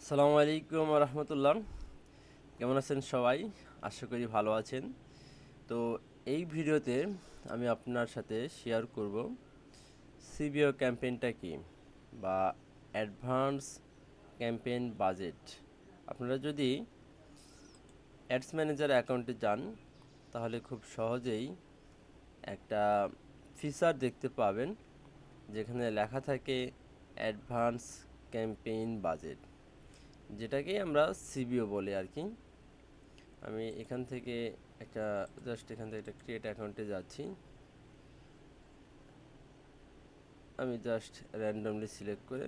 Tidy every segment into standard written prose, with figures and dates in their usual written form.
আসসালামু আলাইকুম রহমতুল্লাহ। কেমন আছেন সবাই? আশা করি ভালো আছেন। তো এই ভিডিওতে আমি আপনার সাথে শেয়ার করব সিবিও ক্যাম্পেইনটা কি বা অ্যাডভান্স ক্যাম্পেইন বাজেট। আপনারা যদি অ্যাডস ম্যানেজার অ্যাকাউন্টে যান তাহলে খুব সহজেই একটা ফিচার দেখতে পাবেন যেখানে লেখা থাকে অ্যাডভান্স ক্যাম্পেইন বাজেট, যেটাকেই আমরা সিবিও বলি আর কি। আমি এখান থেকে একটা এখান থেকে একটা ক্রিয়েট অ্যাকাউন্টে যাচ্ছি। আমি জাস্ট র্যান্ডমলি সিলেক্ট করে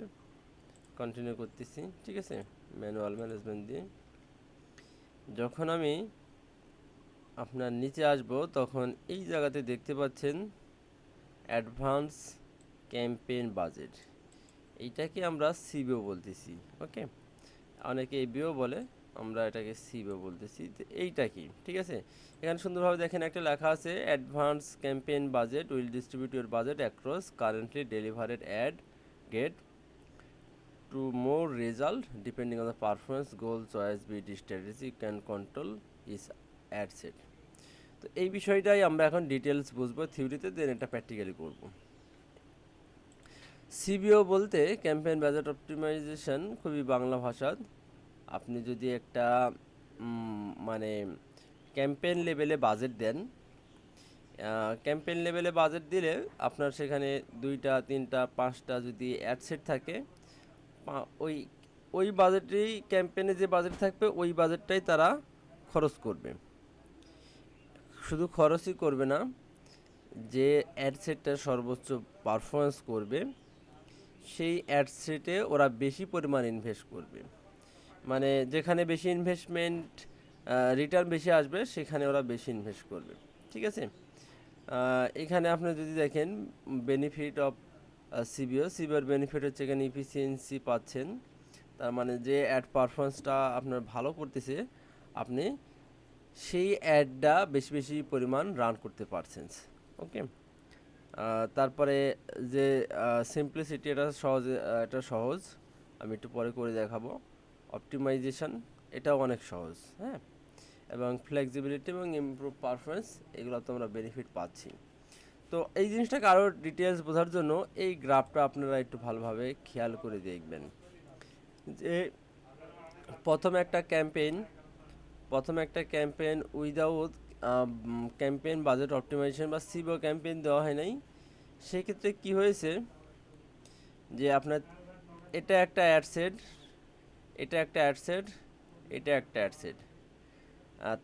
কন্টিনিউ করতেছি, ঠিক আছে, ম্যানুয়াল ম্যানেজমেন্ট দিয়ে। যখন আমি আপনার নিচে আসব তখন এই জায়গাতে দেখতে পাচ্ছেন অ্যাডভান্স ক্যাম্পেইন বাজেট, এইটাকে আমরা সিবিও বলতেছি। ওকে, অনেকে এবিও বলে, আমরা এটাকে সিবিও বলতেছি। তো এইটা কি, ঠিক আছে। এখানে সুন্দরভাবে দেখেন একটা লেখা আছে advance campaign budget will distribute your budget across currently delivered ad get to more result depending on the performance goal choice bid strategy can control is ad set. তো এই বিষয়টাই আমরা এখন ডিটেলস বুঝবো থিওরিতে, দেন এটা প্র্যাকটিক্যালি করব। সিবিও বলতে ক্যাম্পেইন বাজেট অপটিমাইজেশন, খুবই বাংলা ভাষা। আপনি যদি একটা মানে ক্যাম্পেইন লেভেলে বাজেট দেন, ক্যাম্পেইন লেভেলে বাজেট দিলে আপনার সেখানে 2টা 3টা 5টা যদি অ্যাডসেট থাকে, ওই ওই বাজেটেই ক্যাম্পেইনে যে বাজেট থাকবে ওই বাজেটটাই তারা খরচ করবে। শুধু খরচই করবে না, যে অ্যাডসেটটা সর্বোচ্চ পারফরমেন্স করবে সেই অ্যাডসেটে ওরা বেশি পরিমাণ ইনভেস্ট করবে। মানে যেখানে বেশি ইনভেস্টমেন্ট রিটার্ন বেশি আসবে সেখানে ওরা বেশি ইনভেস্ট করবে, ঠিক আছে। এখানে আপনি যদি দেখেন বেনিফিট অফ সিবিওর বেনিফিট হচ্ছে এখানে ইফিসিয়েন্সি পাচ্ছেন। তার মানে যে অ্যাড পারফরমেন্সটা আপনার ভালো করতেছে, আপনি সেই অ্যাডটা বেশি বেশি পরিমাণ রান করতে পারছেন। ওকে, তারপরে যে সিম্পলিসিটি, এটা সহজ, আমি একটু পরে করে দেখাবো। অপটিমাইজেশন, এটাও অনেক সহজ, হ্যাঁ। এবং ফ্লেক্সিবিলিটি এবং ইমপ্রুভ পারফরমেন্স, এগুলো তো আমরা বেনিফিট পাচ্ছি। তো এই জিনিসটাকে আরও ডিটেলস বোঝার জন্য এই গ্রাফটা আপনারা একটু ভালোভাবে খেয়াল করে দেখবেন যে প্রথম একটা campaign without campaign budget optimization বা সিবিও ক্যাম্পেইন দেওয়া হয় নাই। সেক্ষেত্রে কি হয়েছে যে আপনার এটা একটা অ্যাডসেট, এটা একটা অ্যাডসেট, এটা একটা অ্যাডসেট,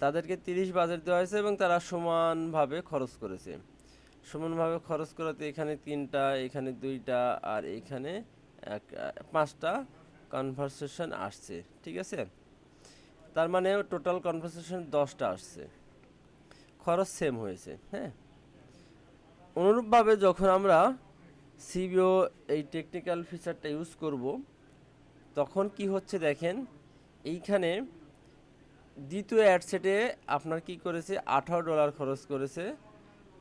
তাদেরকে 30 বাজেট দেওয়া হয়েছে এবং তারা সমানভাবে খরচ করেছে। সমানভাবে খরচ করাতে এখানে 3টা, এখানে 2টা, আর এখানে 5টা কনভারসেশন আসছে, ঠিক আছে। তার মানে টোটাল কনভারসেশন 10টা আসছে, খরচ সেম হয়েছে, হ্যাঁ। অনুরূপভাবে যখন আমরা সিবিও এই টেকনিক্যাল ফিচারটা ইউজ করব তখন কি হচ্ছে দেখেন, এইখানে দ্বিতীয় অ্যাডসেটে আপনার কি করেছে, $18 খরচ করেছে।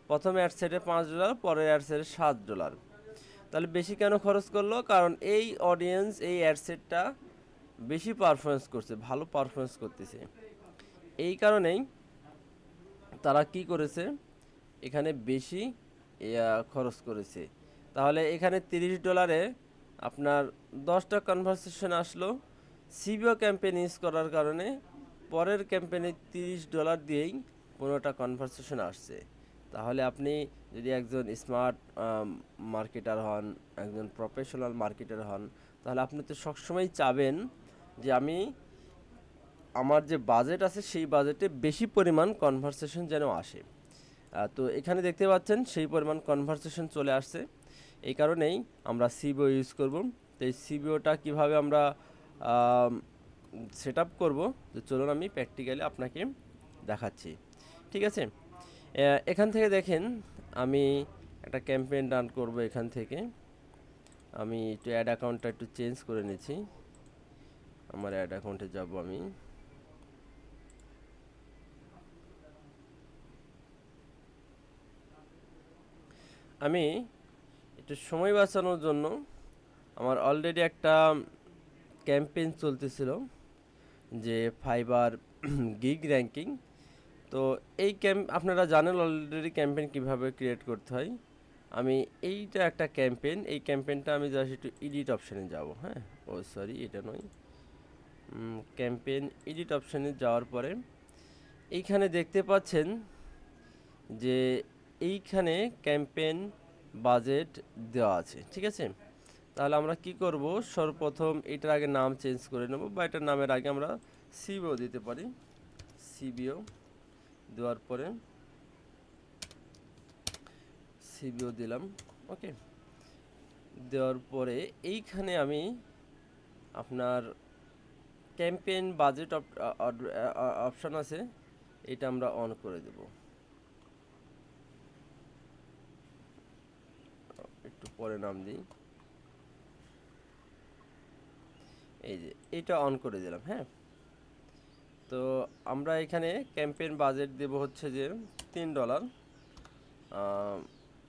প্রথম অ্যাডসেটে $5, পরের অ্যাডসেটে $7। তাহলে বেশি কেন খরচ করলো? কারণ এই অডিয়েন্স এই অ্যাডসেটটা বেশি পারফরমেন্স করছে, ভালো পারফরমেন্স করতেছে। এই কারণেই তারা কি করেছে, এখানে বেশি খরচ করেছে। তাহলে এখানে $30 আপনার 10টা কনভারসেশন আসলো। সিবিও ক্যাম্পেইন ইউজ করার কারণে পরের ক্যাম্পেইনে $30 দিয়েই 15টা কনভারসেশন আসছে। তাহলে আপনি যদি একজন স্মার্ট মার্কেটার হন, একজন প্রফেশনাল মার্কেটার হন, তাহলে আপনি তো সবসময় চাবেন যে আমি আমার যে বাজেট আছে সেই বাজেটে বেশি পরিমাণ কনভারসেশন যেন আসে। তো এখানে দেখতে পাচ্ছেন সেই পরিমাণ কনভারসেশন চলে আসছে। এই কারণেই আমরা সিবিও ইউজ করব। তো এই সিবিওটা কীভাবে আমরা সেট আপ করবো, তো চলুন আমি প্র্যাকটিক্যালি আপনাকে দেখাচ্ছি, ঠিক আছে। এখান থেকে দেখেন, আমি একটা ক্যাম্পেইন রান করব। এখান থেকে আমি একটু অ্যাড অ্যাকাউন্টটা একটু চেঞ্জ করে নিচ্ছি। আমার অ্যাড অ্যাকাউন্টে যাব আমি। একটু সময় বাঁচানোর জন্য আমার অলরেডি একটা ক্যাম্পেইন চলতেছিল যে ফাইবার গিগ র্যাঙ্কিং। তো এই আপনারা জানেন অলরেডি ক্যাম্পেইন কিভাবে ক্রিয়েট করতে হয়। আমি এইটা একটা ক্যাম্পেইন, এই ক্যাম্পেইনটা আমি জাস্ট একটু এডিট অপশানে যাব। হ্যাঁ, ও সরি, এটা নয়, ক্যাম্পেইন এডিট অপশানে যাওয়ার পরে এইখানে দেখতে পাচ্ছেন যে এইখানে ক্যাম্পেইন বাজেট দেওয়া আছে, ঠিক আছে। তাহলে আমরা কি করব, সর্বপ্রথম এটার আগে নাম চেঞ্জ করে নেব, বা এটার নামের আগে আমরা সিবিও দিতে পারি। সিবিও দেওয়ার পরে সিবিও দিলাম, ওকে। দেওয়ার পরে এইখানে আমি আপনার ক্যাম্পেইন বাজেট অপশান আছে, এটা আমরা অন করে দেব। একটু পরে নাম দিই, এই যে এটা অন করে দিলাম। হ্যাঁ, তো আমরা এখানে ক্যাম্পেইন বাজেট দেব হচ্ছে যে $3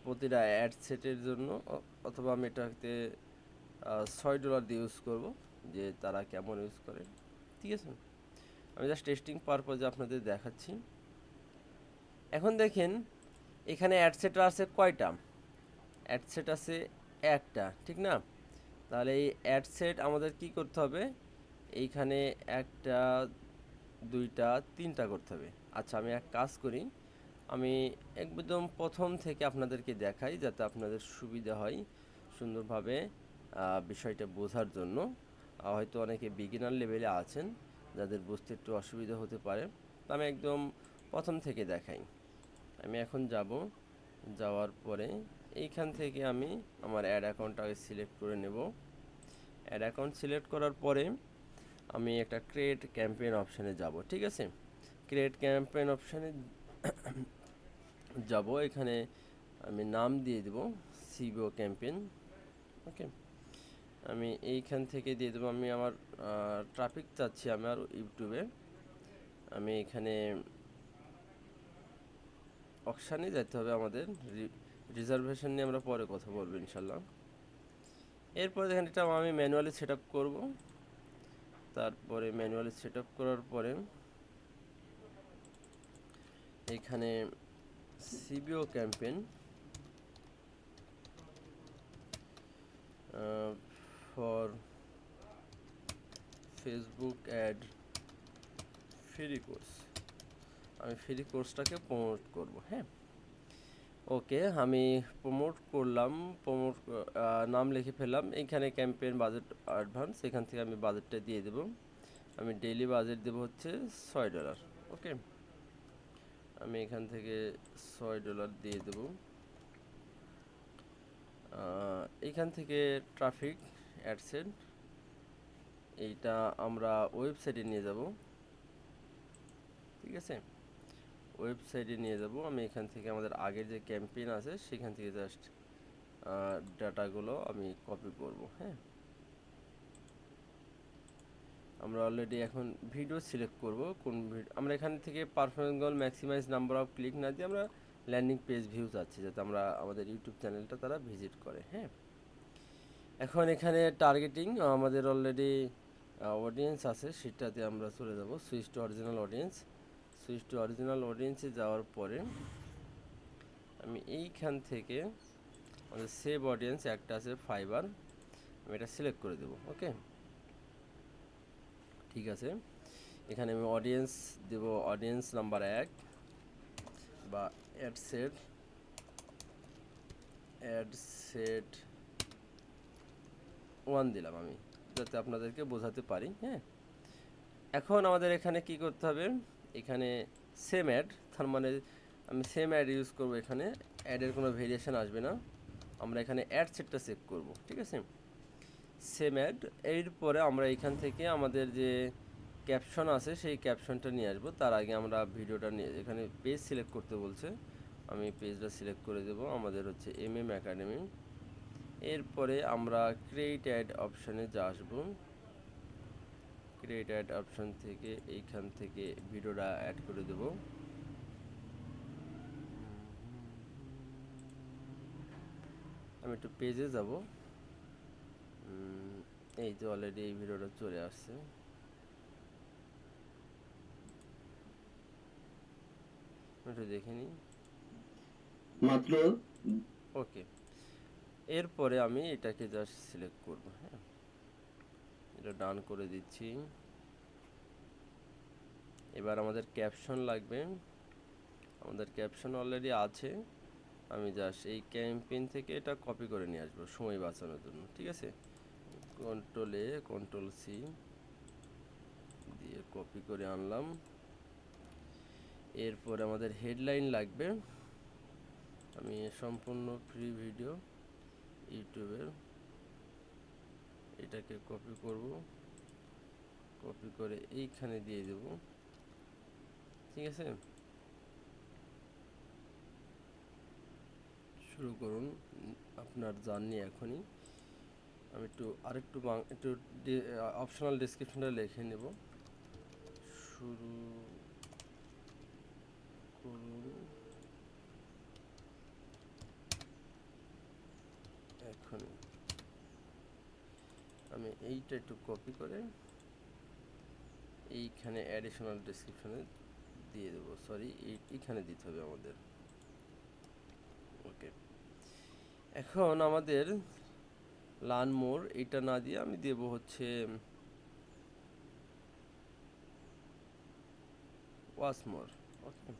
প্রতিটা অ্যাড সেটের জন্য, অথবা আমি এটাতে $6 দিয়ে ইউজ করব, যে তারা কেমন ইউজ করে, ঠিক আছে। আমি জাস্ট টেস্টিং পারপোজে আপনাদের দেখাচ্ছি। এখন দেখেন এখানে অ্যাড সেট আছে কয়টা, অ্যাড সেট আছে একটা, ঠিক না। তাহলে এই অ্যাড সেট আমাদের কি করতে হবে, এইখানে একটা, দুইটা, তিনটা করতে হবে। আচ্ছা, আমি এক কাজ করি, আমি একদম প্রথম থেকে আপনাদেরকে দেখাই, যাতে আপনাদের সুবিধা হয় সুন্দরভাবে বিষয়টা বোঝার জন্য। হয়তো অনেকে বিগিনার লেভেলে আছেন, যাদের বুঝতে একটু অসুবিধা হতে পারে, তো আমি একদম প্রথম থেকে দেখাই। আমি এখন যাব, যাওয়ার পরে এইখান থেকে আমি আমার অ্যাড অ্যাকাউন্টটাকে সিলেক্ট করে নেব। অ্যাড অ্যাকাউন্ট সিলেক্ট করার পরে আমি একটা ক্রিয়েট ক্যাম্পেইন অপশানে যাব, ঠিক আছে। ক্রিয়েট ক্যাম্পেইন অপশানে যাব, এখানে আমি নাম দিয়ে দেব সিবিও ক্যাম্পেইন, ওকে। আমি এইখান থেকে দিয়ে দেবো, আমি আমার ট্রাফিক চাচ্ছি আমার ইউটিউবে। আমি এখানে অকশানে যেতে হবে আমাদের, রিজার্ভেশন নিয়ে আমরা পরে কথা বলবো ইনশাল্লাহ। এরপর দেখেন এটা আমি ম্যানুয়ালি সেট আপ করবো। তারপরে ম্যানুয়ালি সেট আপ করার পরে এখানে CBO campaign for Facebook ad free course, আমি ফ্রি কোর্সটাকে প্রমোট করব। হ্যাঁ, ওকে, আমি প্রমোট করলাম, প্রমোট নাম লিখে ফেললাম। এইখানে ক্যাম্পেইন বাজেট অ্যাডভান্স, এখান থেকে আমি বাজেটটা দিয়ে দেব। আমি ডেইলি বাজেট দেব হচ্ছে $6, ওকে। আমি এখান থেকে $6 দিয়ে দেব। এইখান থেকে ট্রাফিক অ্যাডসেট, এইটা আমরা ওয়েবসাইটে নিয়ে যাব, ঠিক আছে। ওয়েবসাইটে নিয়ে যাব, আমি এখান থেকে আমাদের আগের যে ক্যাম্পেইন আছে সেখান থেকে জাস্ট ডাটাগুলো আমি কপি করব। হ্যাঁ, আমরা অলরেডি এখন ভিডিও সিলেক্ট করব, কোন আমরা এখান থেকে performance goal maximize number of click না দিয়ে আমরা ল্যান্ডিং পেজ ভিউ চাচ্ছি, যাতে আমরা আমাদের ইউটিউব চ্যানেলটা তারা ভিজিট করে। হ্যাঁ, এখন এখানে টার্গেটিং আমাদের অলরেডি অডিয়েন্স আছে, সেটাতে আমরা চলে যাব, switch to original audience. Switch to original অডিয়েন্সে যাওয়ার পরে আমি এইখান থেকে আমাদের সেভ অডিয়েন্স একটা আছে ফাইবার, আমি এটা সিলেক্ট করে দেব, ওকে। ঠিক আছে, এখানে আমি অডিয়েন্স দেব অডিয়েন্স নাম্বার 1, বা অ্যাড সেট 1 দিলাম আমি, যাতে আপনাদেরকে বোঝাতে পারি। হ্যাঁ, এখন আমাদের এখানে কি করতে হবে, এখানে সেম অ্যাড, তার মানে আমি সেম অ্যাড ইউজ করব, এখানে অ্যাডের কোনো ভেরিয়েশন আসবে না। আমরা এখানে অ্যাড সেটটা চেক করব, ঠিক আছে। সেম অ্যাড, এরপরে আমরা এখান থেকে আমাদের যে ক্যাপশন আছে সেই ক্যাপশনটা নিয়ে আসবো। তার আগে আমরা ভিডিওটা নিয়ে, এখানে পেজ সিলেক্ট করতে বলছে, আমি পেজটা সিলেক্ট করে দেব, আমাদের হচ্ছে MM একাডেমি। এরপরে আমরা ক্রিয়েট অ্যাড অপশানে যা আসবো, ক্রিয়েট অ্যাড অপশান থেকে এইখান থেকে ভিডিওটা অ্যাড করে দেব। আমি একটু পেজে যাব, এই তো অলরেডি এই ভিডিওটা চলে আসছে, একটু দেখে নিই। মাত্র ওকে, এরপরে আমি এটাকে জাস্ট সিলেক্ট করব। হ্যাঁ, এটা ডান করে দিচ্ছি। এবার আমাদের ক্যাপশন লাগবে, আমাদের ক্যাপশন অলরেডি আছে। আমি জাস্ট এই ক্যাম্পেইন থেকে এটা কপি করে নিয়ে আসবো সময় বাঁচানোর জন্য, ঠিক আছে। কন্ট্রোল এ কন্ট্রোল সি দিয়ে কপি করে আনলাম। এরপর আমাদের হেডলাইন লাগবে। আমি সম্পূর্ণ ফ্রি ভিডিও ইউটিউবের, এটাকে কপি করব, কপি করে এইখানে দিয়ে দেব, ঠিক আছে। শুরু করুন আপনার জার্নি এখনই। আমি একটু অপশনাল ডেসক্রিপশনটা লিখে নেব। শুরু করুন এখনই। আমি এইটা একটু কপি করে এইখানে অ্যাডিশনাল ডেসক্রিপশনে দিয়ে দেবো, সরি এইখানে দিতে হবে আমাদের। ওকে, এখন আমাদের লার্ন মোর এটা না দিয়ে আমি দেব হচ্ছে ওয়াচ মোর। ওকে,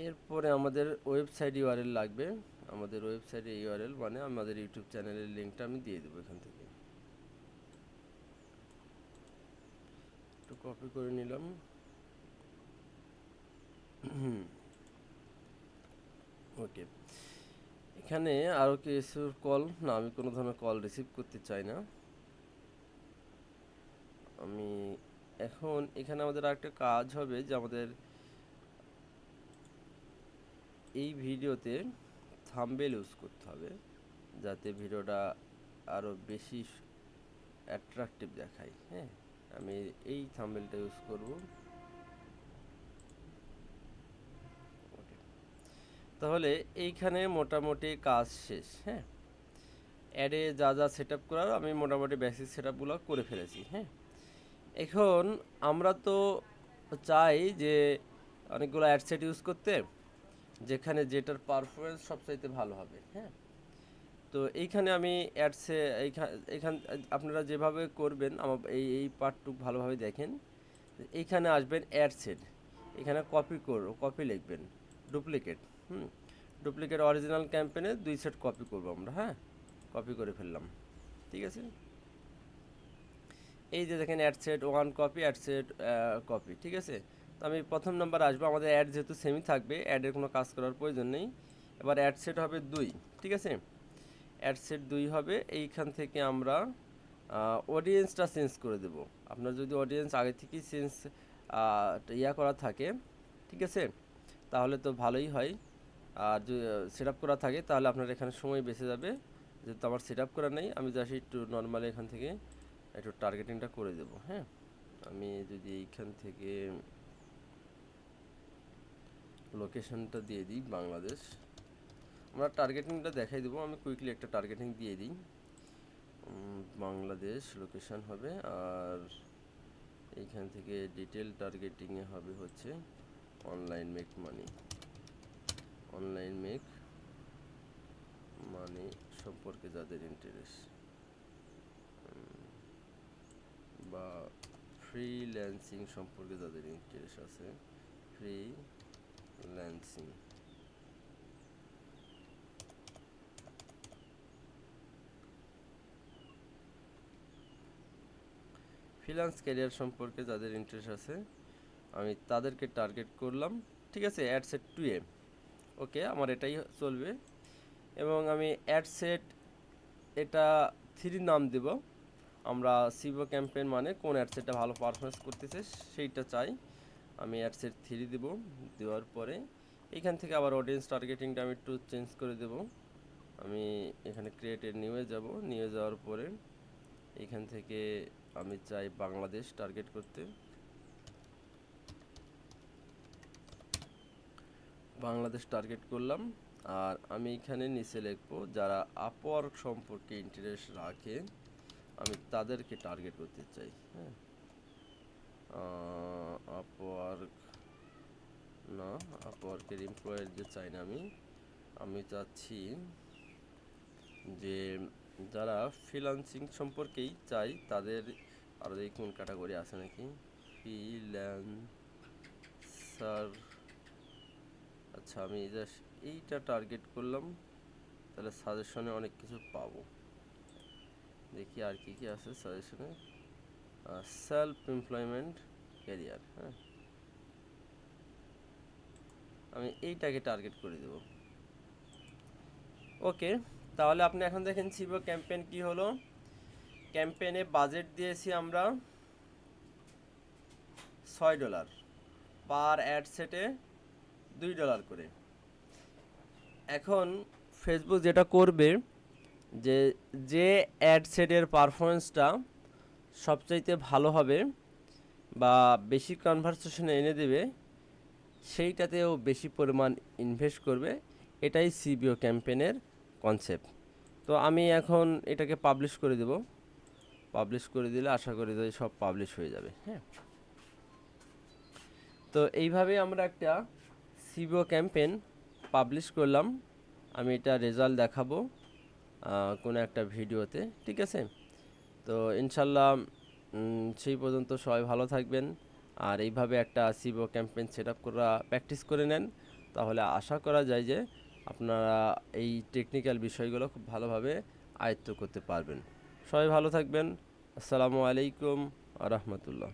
এরপরে আমাদের ওয়েবসাইট ইউআরএল লাগবে। আমাদের ওয়েবসাইটের ইউআরএল মানে আমাদের ইউটিউব চ্যানেলের লিঙ্কটা আমি দিয়ে দেবো এখান থেকে। একটু কপি করে নিলাম। ওকে, এখানে আরও কিছু কল না, আমি কোনো ধরনের কল রিসিভ করতে চাই না। আমি এখন এখানে আমাদের আরেকটা কাজ হবে যে আমাদের এই ভিডিওতে থাম্বনেল ইউজ করতে হবে, যাতে ভিডিওটা আরও বেশি অ্যাট্রাকটিভ দেখায়। হ্যাঁ, আমি এই থাম্বনেলটা ইউজ করব। ওকে, তাহলে এইখানে মোটামুটি কাজ শেষ। হ্যাঁ, অ্যাডে যা যা সেট আপ করার আমি মোটামুটি বেসিক সেট আপগুলো করে ফেলেছি। হ্যাঁ, এখন আমরা তো চাই যে অনেকগুলো অ্যাড সেট ইউজ করতে, যেখানে যেটার পারফরমেন্স সবচাইতে ভালো হবে। হ্যাঁ, তো এইখানে আমি অ্যাডসে এইখান আপনারা যেভাবে করবেন আমার এই পার্টটুকু ভালোভাবে দেখেন। এইখানে আসবেন অ্যাড সেট, এখানে কপি লিখবেন ডুপ্লিকেট। ডুপ্লিকেট অরিজিনাল ক্যাম্পেনে 2 সেট কপি করব আমরা। হ্যাঁ, কপি করে ফেললাম, ঠিক আছে। এই যে দেখেন ad set 1 copy, ad set copy, ঠিক আছে। তো আমি প্রথম নাম্বার আসবো, আমাদের অ্যাড যেহেতু সেমই থাকবে, অ্যাডের কোনো কাজ করার প্রয়োজন নেই। এবার অ্যাড সেট হবে 2, ঠিক আছে। অ্যাড সেট 2 হবে। এইখান থেকে আমরা অডিয়েন্সটা চেঞ্জ করে দেব। আপনার যদি অডিয়েন্স আগে থেকেই করা থাকে, ঠিক আছে, তাহলে তো ভালোই হয়। আর যদি সেট আপ করা থাকে তাহলে আপনার এখানে সময় বেঁচে যাবে। যেহেতু আমার সেট আপ করা নেই, আমি জাস্ট একটু নর্মালি এখান থেকে একটু টার্গেটিংটা করে দেব। হ্যাঁ, আমি যদি এইখান থেকে লোকেশনটা দিয়ে দিই বাংলাদেশ, আমরা টার্গেটিংটা দেখাই দেবো। আমি কুইকলি একটা টার্গেটিং দিয়ে দিই, বাংলাদেশ লোকেশন হবে। আর এইখান থেকে ডিটেল টার্গেটিংয়ে হবে হচ্ছে online make money, online make money সম্পর্কে যাদের ইন্টারেস্ট, বা ফ্রিল্যান্সিং সম্পর্কে যাদের ইন্টারেস্ট আছে, ফ্রিল্যান্সিং। ফ্রিল্যান্স ক্যারিয়ার সম্পর্কে যাদের ইন্টারেস্ট আছে আমি তাদেরকে টার্গেট করলাম, ঠিক আছে। অ্যাড সেট 2 ওকে, আমার এটাই চলবে। এবং আমি অ্যাড সেট এটা 3 নাম দেব। আমরা সিভো ক্যাম্পেইন মানে কোন অ্যাড সেটটা ভালো পারফরমেন্স করতেছে সেইটা চাই। আমি অ্যাড সেট 3 দেব। দেওয়ার পরে এইখান থেকে আবার অডিয়েন্স টার্গেটিংটা আমি একটু চেঞ্জ করে দেব। আমি এখানে ক্রিয়েটেড নিউয়ে যাব, নিয়ে যাওয়ার পরে এইখান থেকে আমি চাই বাংলাদেশ টার্গেট করতে। বাংলাদেশ টার্গেট করলাম। আর আমি এখানে নিচে লিখবো যারা আপওয়ার্ক সম্পর্কে ইন্টারেস্ট রাখে আমি তাদেরকে টার্গেট করতে চাই। হ্যাঁ, আপওয়ার্ক না, আপওয়ার্কের এমপ্লয়ারদের চাই না, আমি চাচ্ছি যে যারা ফ্রিল্যান্সিং সম্পর্কেই চাই তাদের। আর দেখি কোন ক্যাটাগরি আছে নাকি, ফ্রিল্যান্সার। আচ্ছা, আমি জাস্ট এইটা টার্গেট করলাম, তাহলে সাজেশনে অনেক কিছু পাবো। দেখি আর কি কি আছে সাজেশনে। Self employment career. হ্যাঁ, আমি এইটাকে টার্গেট করে দেব। ওকে, তাহলে আপনি এখন দেখেন সিবো ক্যাম্পেইন কি হলো। ক্যাম্পেইনে বাজেট দিয়েছি আমরা $6, পার অ্যাড সেটে $2 করে। এখন ফেসবুক যেটা করবে, যে যে অ্যাড সেটের পারফরমেন্সটা সবচাইতে ভালো হবে বা বেশি কনভারসেশনে এনে দেবে, সেইটাতেও বেশি পরিমাণ ইনভেস্ট করবে। এটাই সিবিও ক্যাম্পেইনের কনসেপ্ট। তো আমি এখন এটাকে পাবলিশ করে দেব। পাবলিশ করে দিলে আশা করি যে সব পাবলিশ হয়ে যাবে। হ্যাঁ, তো এইভাবে আমরা একটা সিবিও ক্যাম্পেইন পাবলিশ করলাম। আমি এটা রেজাল্ট দেখাবো কোনো একটা ভিডিওতে, ঠিক আছে? তো ইনশাল্লাহ সেই পর্যন্ত সবাই ভালো থাকবেন। আর এইভাবে একটা সিবিও ক্যাম্পেইন সেট আপ করা প্র্যাকটিস করে নেন, তাহলে আশা করা যায় যে আপনারা এই টেকনিক্যাল বিষয়গুলো খুব ভালোভাবে আয়ত্ত করতে পারবেন। সবাই ভালো থাকবেন। আসসালামু আলাইকুম আ রহমতুল্লাহ।